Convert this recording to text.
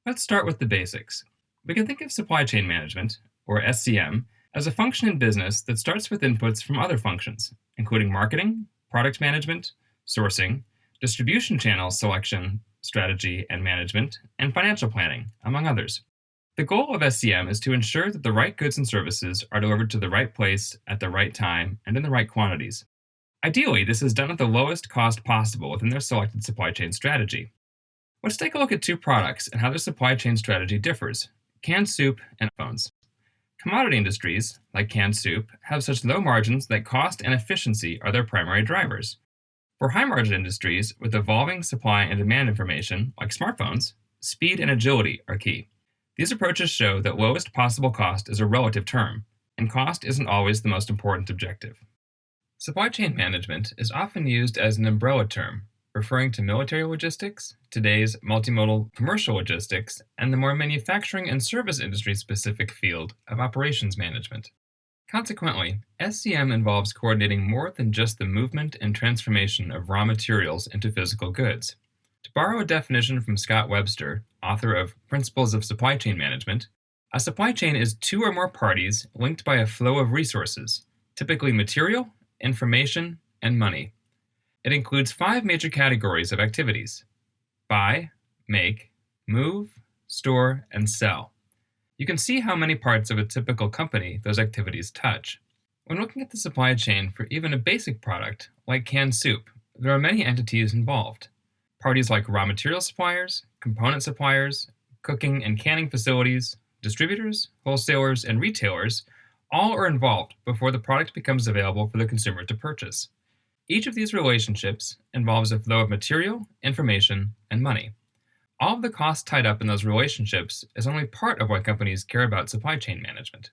Let's start with the basics. We can think of supply chain management, or SCM, as a function in business that starts with inputs from other functions, including marketing, product management, sourcing, distribution channel selection, strategy and management, and financial planning, among others. The goal of SCM is to ensure that the right goods and services are delivered to the right place at the right time and in the right quantities. Ideally, this is done at the lowest cost possible within their selected supply chain strategy. Let's take a look at two products and how their supply chain strategy differs: canned soup and phones. Commodity industries, like canned soup, have such low margins that cost and efficiency are their primary drivers. For high margin industries with evolving supply and demand information, like smartphones, speed and agility are key. These approaches show that lowest possible cost is a relative term, and cost isn't always the most important objective. Supply chain management is often used as an umbrella term, referring to military logistics, today's multimodal commercial logistics, and the more manufacturing and service industry specific field of operations management. Consequently, SCM involves coordinating more than just the movement and transformation of raw materials into physical goods. To borrow a definition from Scott Webster, author of Principles of Supply Chain Management, a supply chain is two or more parties linked by a flow of resources, typically material, information, and money. It includes five major categories of activities: buy, make, move, store, and sell. You can see how many parts of a typical company those activities touch. When looking at the supply chain for even a basic product, like canned soup, there are many entities involved. Parties like raw material suppliers, component suppliers, cooking and canning facilities, distributors, wholesalers, and retailers all are involved before the product becomes available for the consumer to purchase. Each of these relationships involves a flow of material, information, and money. All of the costs tied up in those relationships is only part of why companies care about supply chain management.